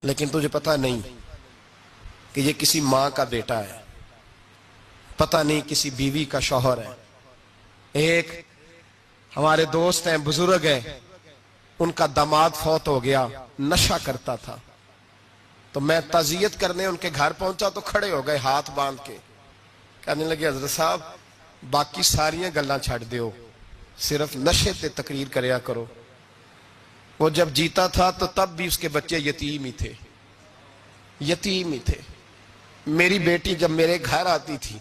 लेकिन तुझे पता नहीं कि ये किसी माँ का बेटा है, पता नहीं किसी बीवी का शौहर है। एक हमारे दोस्त हैं, बुजुर्ग हैं, उनका दामाद फौत हो गया, नशा करता था। तो मैं ताजियत करने उनके घर पहुंचा तो खड़े हो गए हाथ बांध के, कहने लगे हजरत साहब बाकी सारियां गल्लां छड़ दियो, सिर्फ नशे ते तकरीर करया करो। वो जब जीता था तो तब भी उसके बच्चे यतीम ही थे, यतीम ही थे। मेरी बेटी जब मेरे घर आती थी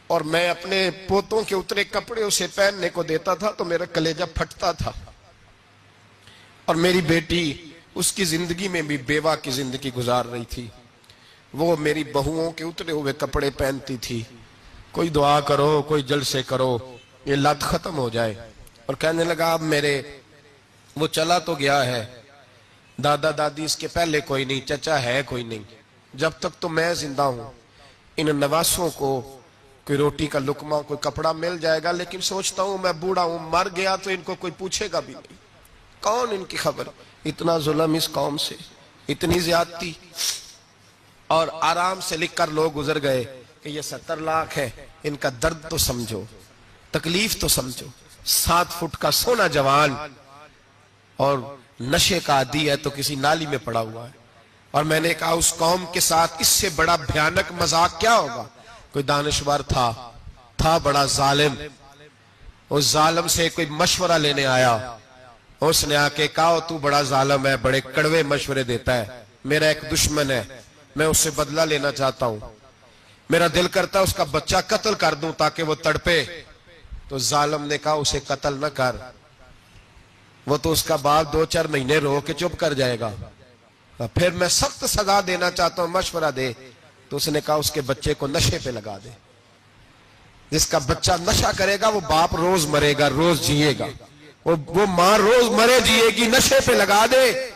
और मैं अपने पोतों के उतरे कपड़े उसे पहनने को देता था तो मेरा कलेजा फटता था। और मेरी बेटी उसकी जिंदगी में भी बेवा की जिंदगी गुजार रही थी। वो मेरी बहुओं के उतरे हुए कपड़े पहनती थी। कोई दुआ करो, कोई जलसे करो, ये लत खत्म हो जाए। और कहने लगा अब मेरे वो चला तो गया है, दादा दादी इसके पहले कोई नहीं, चचा है कोई नहीं, जब तक तो मैं जिंदा हूं इन नवासों को कोई रोटी का लुकमा, कोई कपड़ा मिल जाएगा। लेकिन सोचता हूं मैं बूढ़ा हूं, मर गया तो इनको कोई पूछेगा भी नहीं, कौन इनकी खबर। इतना जुल्म इस कौम से, इतनी ज्यादती। और आराम से लिखकर लोग गुजर गए कि ये 70 लाख है, इनका दर्द तो समझो, तकलीफ तो समझो। 7 फुट का सोना जवान और नशे का आदी है तो किसी नाली में पड़ा हुआ है। और मैंने कहा उस कौम के साथ इससे बड़ा भयानक मजाक क्या होगा। कोई दानिशवर था बड़ा जालिम, उस जालिम से कोई मशवरा लेने आया। उसने आके कहा तू बड़ा जालिम है, बड़े कड़वे मशवरे देता है, मेरा एक दुश्मन है, मैं उससे बदला लेना चाहता हूं, मेरा दिल करता है उसका बच्चा कत्ल कर दूं ताकि वो तड़पे। तो जालिम ने कहा उसे कत्ल न कर, वो तो उसका बाप 2-4 महीने रो के चुप कर जाएगा। फिर मैं सख्त सजा देना चाहता हूं, मशवरा दे। तो उसने कहा उसके बच्चे को नशे पे लगा दे। जिसका बच्चा नशा करेगा वो बाप रोज मरेगा, रोज जिएगा, वो मां रोज मरे जिएगी, नशे पे लगा दे।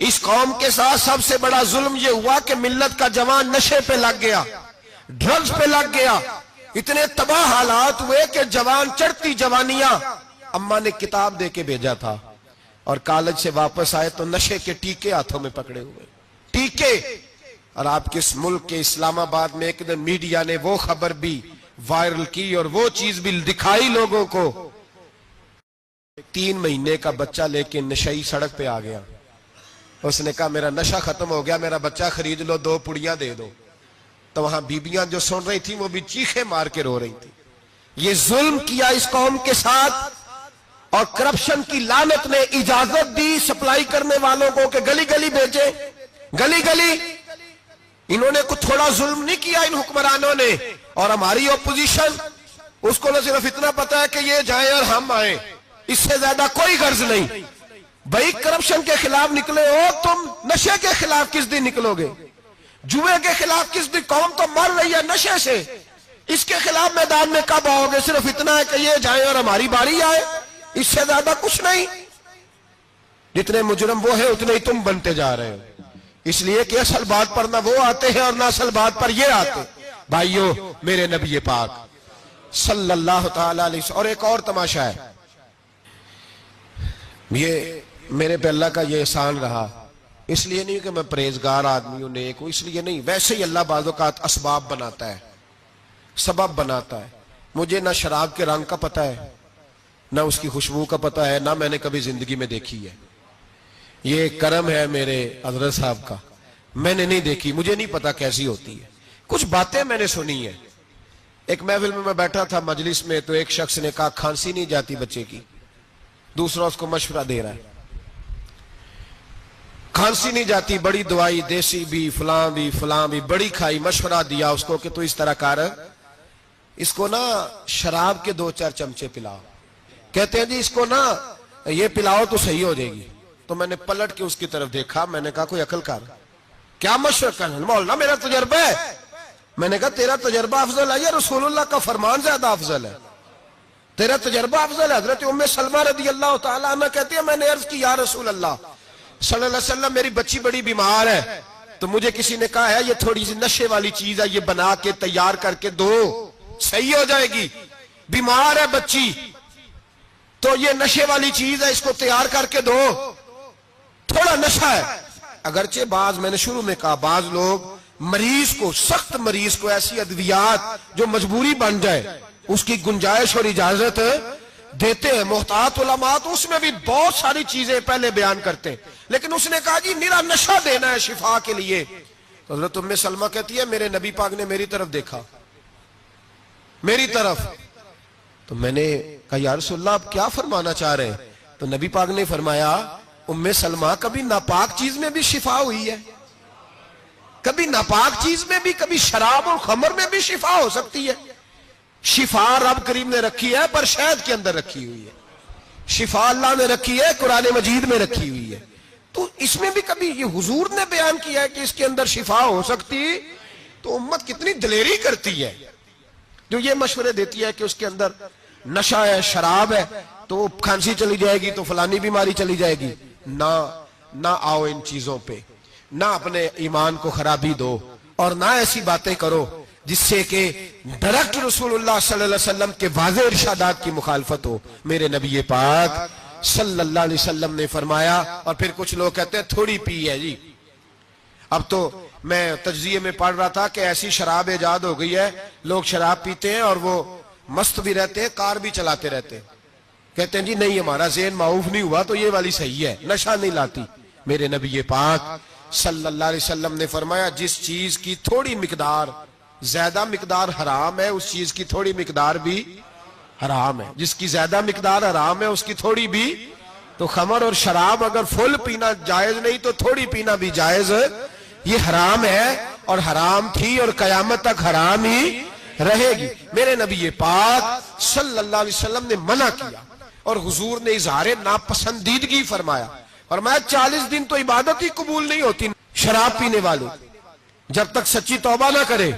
इस कौम के साथ सबसे बड़ा जुल्म ये हुआ कि मिल्लत का जवान नशे पे लग गया, ड्रग्स पे लग गया। इतने तबाह हालात हुए कि जवान चढ़ती जवानियां, अम्मा ने किताब दे के भेजा था और कॉलेज से वापस आए तो नशे के टीके हाथों में पकड़े हुए, टीके। और आपके इस मुल्क के इस्लामाबाद में एक दिन मीडिया ने वो खबर भी वायरल की और वो चीज भी दिखाई लोगों को। 3 महीने का बच्चा लेके नशई सड़क पे आ गया। उसने कहा मेरा नशा खत्म हो गया, मेरा बच्चा खरीद लो, 2 पुड़ियां दे दो। तो वहां बीबियां जो सुन रही थी वो भी चीखे मार के रो रही थी। ये जुल्म किया इस कौम के साथ। और करप्शन की लानत ने इजाजत दी सप्लाई करने वालों को कि गली गली भेजे, गली गली। इन्होंने कुछ थोड़ा जुल्म नहीं किया इन हुक्मरानों ने। और हमारी ओपोजिशन, उसको न सिर्फ इतना पता है कि ये जाए और हम आए, इससे ज्यादा कोई गर्ज नहीं। भाई करप्शन के खिलाफ निकले हो तुम, नशे के खिलाफ किस दिन निकलोगे? जुए के खिलाफ किस दिन? कौम तो मर रही है नशे से, इसके खिलाफ मैदान में कब आओगे? सिर्फ इतना है कि ये जाए और हमारी बारी आए, इससे ज्यादा कुछ नहीं। जितने मुजरम वो है उतने ही तुम बनते जा रहे हो। इसलिए कि असल बात पर ना वो आते हैं और ना असल बात पर ये आते। भाइयों, मेरे नबी पाक सल्लल्लाहु ताला अलैहि वसल्लम। और एक और तमाशा है, ये मेरे पे अल्लाह का ये एहसान रहा, इसलिए नहीं कि मैं परहेजगार आदमी हूं, नेक हूं, इसलिए नहीं, वैसे ही अल्लाह बाज़ औक़ात असबाब बनाता है, सबब बनाता है। मुझे ना शराब के रंग का पता है, ना उसकी खुशबू का पता है, ना मैंने कभी जिंदगी में देखी है। ये करम है मेरे हजरत साहब का, मैंने नहीं देखी, मुझे नहीं पता कैसी होती है। कुछ बातें मैंने सुनी है। एक महफिल में मैं बैठा था मजलिस में, तो एक शख्स ने कहा खांसी नहीं जाती बच्चे की, दूसरा उसको मशवरा दे रहा है, खांसी नहीं जाती, बड़ी दवाई देसी भी फलां भी बड़ी खाई, मशवरा दिया उसको कि तू इस तरह कर, इसको ना शराब के 2-4 चमचे पिलाओ। कहते हैं जी इसको ना ये पिलाओ तो सही हो जाएगी। तो मैंने पलट के उसकी तरफ देखा, मैंने कहा कोई अकल कर, क्या मशवरा कर? मौलाना मेरा तजर्बा है। मैंने कहा तेरा तजर्बा अफजल है या रसूलुल्लाह का फरमान ज्यादा अफजल है? तेरा तजर्बा अफजल है। हजरत उम्मे सलमा रदी अल्लाह तआला अन्हा कहती है मैंने अर्ज की या रसूल अल्लाह सल्लल्लाहु अलैहि वसल्लम मेरी बच्ची बड़ी बीमार है, तो मुझे किसी ने कहा है ये थोड़ी सी नशे वाली चीज है, ये बना के तैयार करके दो, सही हो जाएगी। बीमार है बच्ची तो ये नशे वाली चीज है, इसको तैयार करके दो, थोड़ा नशा है। अगरचे बाज, मैंने शुरू में कहा, बाज लोग मरीज को, सख्त मरीज को ऐसी अद्वियात जो मजबूरी बन जाए उसकी गुंजाइश और इजाजत देते हैं। मोहतात उलमा तो उसमें भी बहुत सारी चीजें पहले बयान करते हैं, लेकिन उसने कहा जी निरा नशा देना है शिफा के लिए। तो हज़रत उम्मे सलमा कहती है मेरे नबी पाक ने मेरी तरफ देखा, मेरी तरफ। तो मैंने कहा या रसूलल्लाह आप क्या फरमाना चाह रहे हैं? तो नबी पाक ने फरमाया उम्मे सलमा कभी नापाक चीज में भी शिफा हुई है, कभी नापाक चीज में भी, कभी शराब और खमर में भी शिफा हो सकती है। शिफा रब करीम ने रखी है पर शहद के अंदर रखी हुई है, शिफा अल्लाह ने रखी है कुरान मजीद में रखी हुई है। तो इसमें भी कभी ये हुजूर ने बयान किया है कि इसके अंदर शिफा हो सकती, तो उम्मत कितनी दलेरी करती है जो ये मशवरे देती है कि उसके अंदर नशा है, शराब है, तो खांसी चली जाएगी, तो फलानी बीमारी चली जाएगी। ना आओ इन चीजों पे, ना अपने ईमान को खराबी दो और ना ऐसी बातें करो जिससे कि डायरेक्ट रसूलुल्लाह सल्लल्लाहु अलैहि वसल्लम के वाज़ेह इरशादात की मुखालफत हो। मेरे नबी पाक सल्लल्लाहु अलैहि वसल्लम ने फरमाया, और फिर कुछ लोग कहते हैं थोड़ी पी है जी। अब तो मैं तज्जिये में पढ़ रहा था कि ऐसी शराब इजाद हो गई है, लोग शराब पीते हैं और वो मस्त भी रहते हैं, कार भी चलाते रहते हैं, कहते हैं जी नहीं हमारा ज़हन माऊफ नहीं हुआ तो ये वाली सही है, नशा नहीं लाती। मेरे नबी पाक सल्लल्लाहु अलैहि वसल्लम ने फरमाया जिस चीज की थोड़ी मिकदार, ज्यादा मिकदार हराम है, उस चीज की थोड़ी मिकदार भी हराम है। जिसकी ज्यादा मिकदार हराम है उसकी थोड़ी भी। तो खमर और शराब अगर फुल पीना जायज नहीं तो थोड़ी पीना भी जायज, ये हराम है और हराम थी और कयामत तक हराम ही रहेगी। मेरे नबी पाक सल्लल्लाहु अलैहि वसल्लम ने मना किया और हुजूर ने इजहार नापसंदीदगी फरमाया, और मैं 40 दिन तो इबादत ही कबूल नहीं होती शराब पीने वालों जब तक सच्ची तौबा ना करे।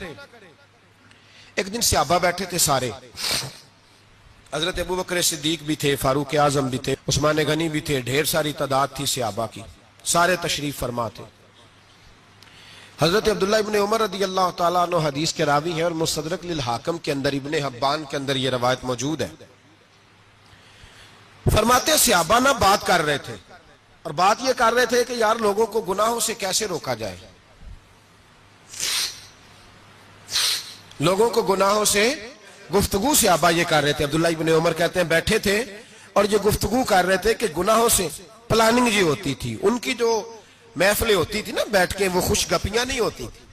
एक दिन सहाबा बैठे थे सारे, हजरत अबू बकर सिद्दीक भी थे, फारूक आजम भी थे, उस्मान गनी भी थे, ढेर सारी तादाद थी सहाबा की, सारे तशरीफ फरमा थे। हजरत अब्दुल्लाह इब्ने उमर रदी अल्लाह ताला अन्हु हदीस के रावी हैं और मुस्तदरक लिल हाकिम के अंदर, इब्ने हब्बान के अंदर यह रवायत मौजूद है। फरमाते सहाबा ना बात कर रहे थे और बात यह कर रहे थे कि यार लोगों को गुनाहों से कैसे रोका जाए, लोगों को गुनाहों से गुफ्तगू से सहाबा ये कर रहे थे। अब्दुल्लाह इब्ने उमर कहते हैं बैठे थे और ये गुफ्तगू कर रहे थे कि गुनाहों से प्लानिंग जी होती थी, उनकी जो महफिलें होती थी ना बैठ के, वो खुशगपियां नहीं होती थी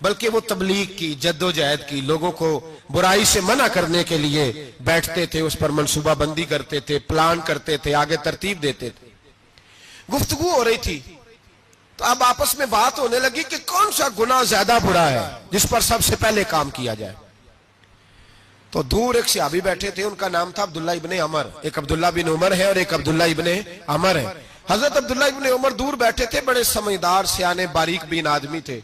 बल्कि वो तबलीग की, जद्दोजहद की, लोगों को बुराई से मना करने के लिए बैठते थे, उस पर मनसूबाबंदी करते थे, प्लान करते थे, आगे तरतीब देते थे। गुफ्तगू हो रही थी तो अब आपस में बात होने लगी कि कौन सा गुनाह ज्यादा बुरा है जिस पर सबसे पहले काम किया जाए। तो दूर एक सहाबी बैठे थे, उनका नाम था अब्दुल्लाह इब्ने अमर। एक अब्दुल्लाह बिन उमर है और एक अब्दुल्लाह इब्ने अमर है। हजरत अब्दुल्लाह इब्ने उमर दूर बैठे थे, बड़े समझदार सियाने बारीक बीन आदमी थे।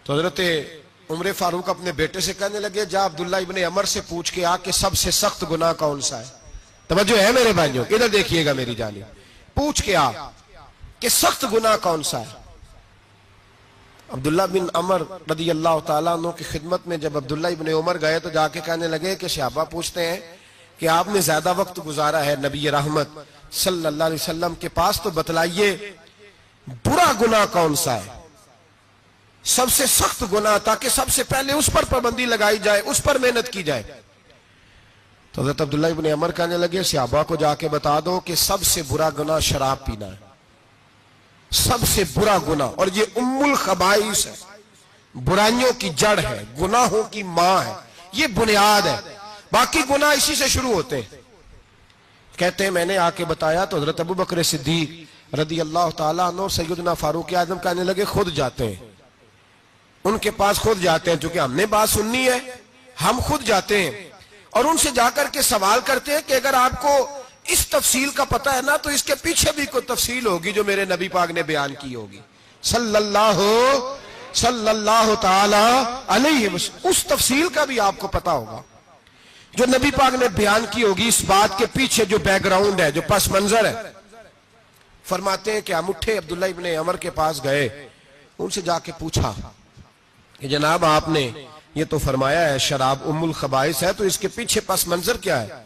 तो हजरत उमर फारूक अपने बेटे से कहने लगे जा अब्दुल्लाह इब्ने अमर से पूछ के आ कि सबसे सख्त गुनाह कौन सा है। तवज्जो है मेरे भाइयों, इधर देखिएगा मेरी जानिब, पूछ के आ कि सख्त गुनाह कौन सा है। अब्दुल्लाह बिन अमर रदी अल्लाह ताला अन्हु की खिदमत में जब अब्दुल्लाह इब्ने उमर गए तो जाके कहने लगे कि सहाबा पूछते हैं कि आपने ज्यादा वक्त गुजारा है नबी रहमत सल्लल्लाहु अलैहि वसल्लम के पास, तो बतलाइए बुरा गुनाह कौन सा है, सबसे सख्त गुनाह, ताकि सबसे पहले उस पर पाबंदी लगाई जाए, उस पर मेहनत की जाए। तो हज़रत अब्दुल्लाह इब्ने अमर कहने लगे सहाबा को जाके बता दो कि सबसे बुरा गुनाह शराब पीना है, सबसे बुरा गुनाह, और ये उम्मुल खबाइस है, बुराइयों की जड़ है, गुनाहों की मां है, ये बुनियाद है, बाकी गुनाह इसी से शुरू होते हैं। कहते हैं मैंने आके बताया तो हजरत अबू बकर सिद्दीक रदी अल्लाह ताला अन्हु सैयदना फारूक आजम कहने लगे खुद जाते हैं, उनके पास खुद जाते हैं, क्योंकि हमने बात सुननी है, हम खुद जाते हैं और उनसे जाकर के सवाल करते हैं कि अगर आपको इस तफसील का पता है ना तो इसके पीछे भी कोई तफसील होगी जो मेरे नबी पाक ने बयान की होगी सल्लल्लाहु ताला अलैहि वसल्लम, उस तफसील का भी आपको पता होगा जो नबी पाक ने बयान की होगी, इस बात के पीछे जो बैकग्राउंड है, जो पस मंजर है। फरमाते हैं कि हम उठे, अब्दुल्लाह इब्ने अमर के पास गए, उनसे जाके पूछा कि जनाब आपने ये तो फरमाया है शराब उम्मुल खबाइस है, तो इसके पीछे पस मंजर क्या है।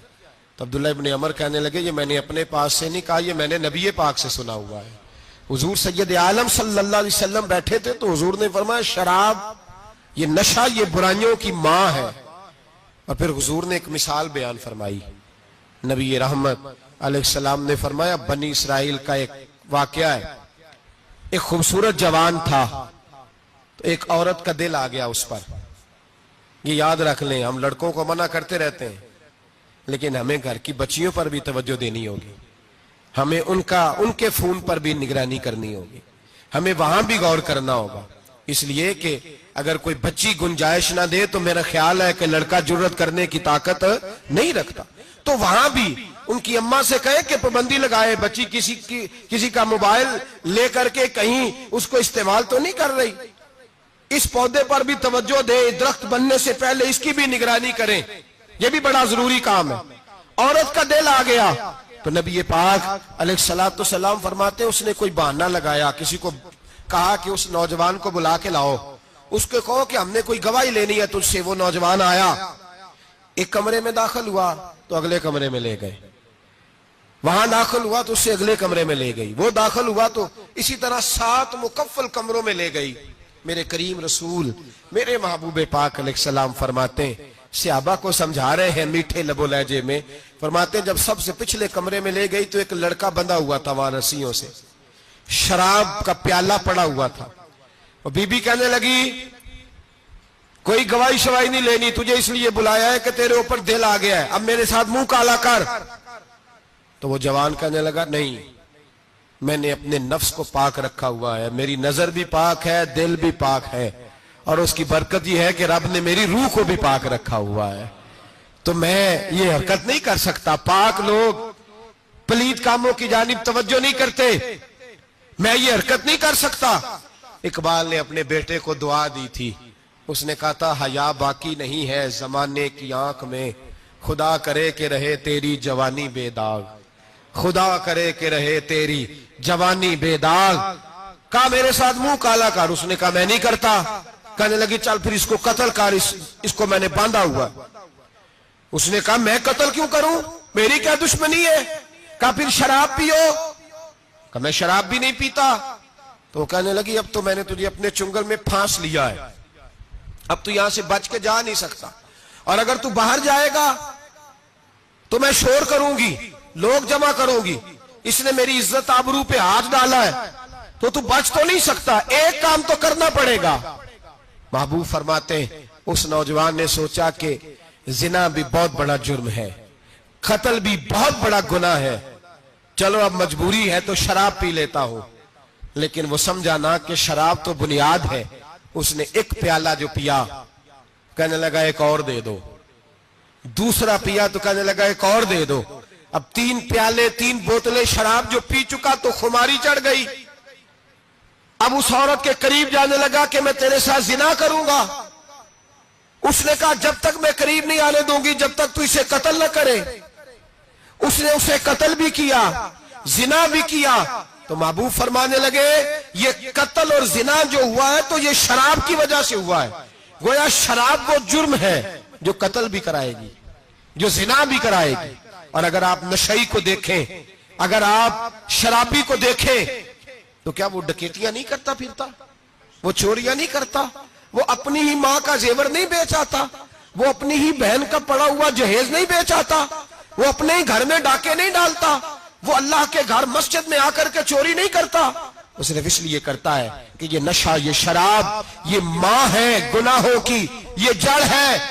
तो अब्दुल्लाह इब्ने अमर कहने लगे ये मैंने अपने पास से नहीं कहा, ये मैंने नबी पाक से सुना हुआ है हुजूर सैयद आलम सल्लल्लाहु अलैहि वसल्लम बैठे थे तो हुजूर ने फरमाया शराब, ये नशा, ये बुराइयों की मां है। और फिर हुजूर ने एक मिसाल बयान फरमाई। नबी रहमत अलैहिस्सलाम ने फरमाया, बनी इसराइल का एक वाकया है। एक खूबसूरत जवान था, तो एक औरत का दिल आ गया उस पर। ये याद रख लें, हम लड़कों को मना करते रहते हैं, लेकिन हमें घर की बच्चियों पर भी तवज्जो देनी होगी, हमें उनके खून पर भी निगरानी करनी होगी, हमें वहां भी गौर करना होगा। इसलिए कि अगर कोई बच्ची गुंजाइश ना दे तो मेरा ख्याल है कि लड़का जुर्रत करने की ताकत नहीं रखता, तो वहां भी उनकी अम्मा से कहे कि पाबंदी लगाए, बच्ची किसी का मोबाइल लेकर के कहीं उसको इस्तेमाल तो नहीं कर रही, इस पौधे पर भी तवज्जो दे, दरख्त बनने से पहले इसकी भी निगरानी करें, यह भी बड़ा जरूरी काम है। औरत का दिल आ गया तो नबी पाक अलैहिस्सलातु सलाम फरमाते, उसने कोई बहाना लगाया, किसी को कहा कि उस नौजवान को बुला के लाओ, उसको कहो कि हमने कोई गवाही लेनी है तुझसे। वो नौजवान आया, एक कमरे में दाखिल हुआ तो अगले कमरे में ले गए, वहां दाखिल हुआ तो उससे अगले कमरे में ले गई, वो दाखिल हुआ तो इसी तरह 7 मुकफ्फल कमरों में ले गई। मेरे करीम रसूल, मेरे महबूब पाक अलैहिस्सलाम फरमाते, सहाबा को समझा रहे हैं मीठे लबो लहजे में, फरमाते जब सबसे पिछले कमरे में ले गई तो एक लड़का बंधा हुआ था वहां रस्सियों से, शराब का प्याला पड़ा हुआ था। और बीबी कहने लगी, कोई गवाही शवाही नहीं लेनी, तुझे इसलिए बुलाया है कि तेरे ऊपर दिल आ गया है, अब मेरे साथ मुंह काला कर। तो वो जवान कहने लगा, नहीं, मैंने अपने नफ्स को पाक रखा हुआ है, मेरी नजर भी पाक है, दिल भी पाक है, और उसकी बरकत यह है कि रब ने मेरी रूह को भी पाक रखा हुआ है, तो मैं ये हरकत नहीं कर सकता। पाक लोग पलीद कामों की जानिब तवज्जो नहीं करते, मैं ये हरकत नहीं कर सकता। इकबाल ने अपने बेटे को दुआ दी थी, उसने कहा था, हया बाकी नहीं है जमाने की आंख में, खुदा करे कि रहे तेरी जवानी बेदाग, खुदा करे कि रहे तेरी जवानी बेदाग। कहा मेरे साथ मुंह काला कर, उसने कहा मैं नहीं करता। कहने लगी, चल फिर इसको कत्ल कर, इसको मैंने बांधा हुआ। उसने कहा मैं कत्ल क्यों करूं, मेरी क्या दुश्मनी है। कहा फिर शराब पियो, कहा मैं शराब भी नहीं पीता। तो कहने लगी, अब तो मैंने तुझे अपने चुंगल में फांस लिया है, अब तू यहां से बच के जा नहीं सकता, और अगर तू बाहर जाएगा तो मैं शोर करूंगी, लोग जमा करूंगी, इसने मेरी इज्जत आबरू पे हाथ डाला है, तो तू बच तो नहीं सकता, एक काम तो करना पड़ेगा। महबूब फरमाते, उस नौजवान ने सोचा कि जिना भी बहुत बड़ा जुर्म है, कत्ल भी बहुत बड़ा गुनाह है, चलो अब मजबूरी है तो शराब पी लेता हूं। लेकिन वो समझा ना कि शराब तो बुनियाद है। उसने एक प्याला जो पिया, कहने लगा एक और दे दो, दूसरा पिया तो कहने लगा एक और दे दो। अब 3 प्याले 3 बोतलें शराब जो पी चुका तो खुमारी चढ़ गई। अब उस औरत के करीब जाने लगा कि मैं तेरे साथ जिना करूंगा। उसने कहा जब तक मैं करीब नहीं आने दूंगी जब तक तू इसे कत्ल न करे। उसने उसे कत्ल भी किया, जिना भी किया। तो महबूब फरमाने लगे, ये कत्ल और जिना जो हुआ है तो ये शराब की वजह से हुआ है। गोया शराब वो जुर्म है जो कत्ल भी कराएगी, जो जिना भी कराएगी। और अगर आप नशई को देखें, अगर आप शराबी को देखें, तो क्या वो डकैतियां नहीं करता फिरता, वो चोरियां नहीं करता, वो अपनी ही मां का जेवर नहीं बेच आता, वो अपनी ही बहन का पड़ा हुआ जहेज नहीं बेच आता, वो अपने ही घर में डाके नहीं डालता, वो अल्लाह के घर मस्जिद में आकर के चोरी नहीं करता। वो सिर्फ इसलिए करता है कि ये नशा, ये शराब, ये मां है गुनाहों की, ये जड़ है।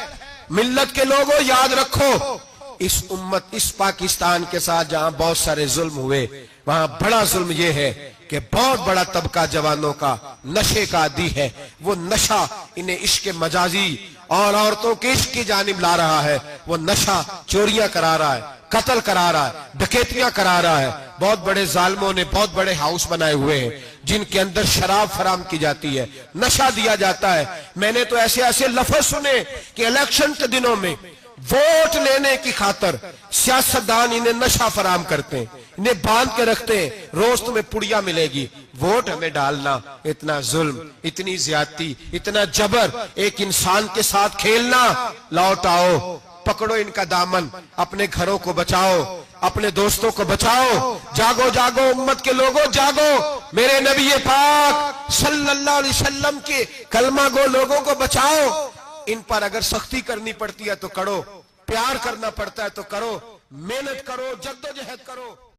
मिल्लत के लोगों याद रखो, इस उम्मत, इस पाकिस्तान के साथ जहां बहुत सारे जुल्म हुए, वहां बड़ा जुल्म यह है कि बहुत बड़ा तबका जवानों का नशे का आदी है। वो नशा इन्हें इश्क मजाजी और औरतों के इश्क की जानिब ला रहा है। वो नशा चोरियां करा रहा है, कत्ल करा रहा है, डकैतियां करा रहा है। बहुत बड़े जालिमों ने बहुत बड़े हाउस बनाए हुए हैं जिनके अंदर शराब फराम की जाती है, नशा दिया जाता है। मैंने तो ऐसे ऐसे लफ्ज सुने कि इलेक्शन के दिनों में वोट लेने की खातर सियासतदान इन्हें नशा फराम करते हैं, इन्हें बांध के रखते हैं, रोज तुम्हें पुड़िया मिलेगी, वोट हमें डालना। इतना जुल्म, इतनी ज्यादती, इतना जबर, एक इंसान के साथ खेलना। लौट आओ, पकड़ो इनका दामन, अपने घरों को बचाओ। अपने दोस्तों को बचाओ। जागो जागो उम्मत के लोगों, जागो। मेरे नबी पाक सल्लल्लाहु अलैहि वसल्लम के कलमा गो लोगों को बचाओ। इन पर अगर सख्ती करनी पड़ती है तो करो, प्यार करना पड़ता है तो करो, मेहनत करो, जद्दोजहद करो।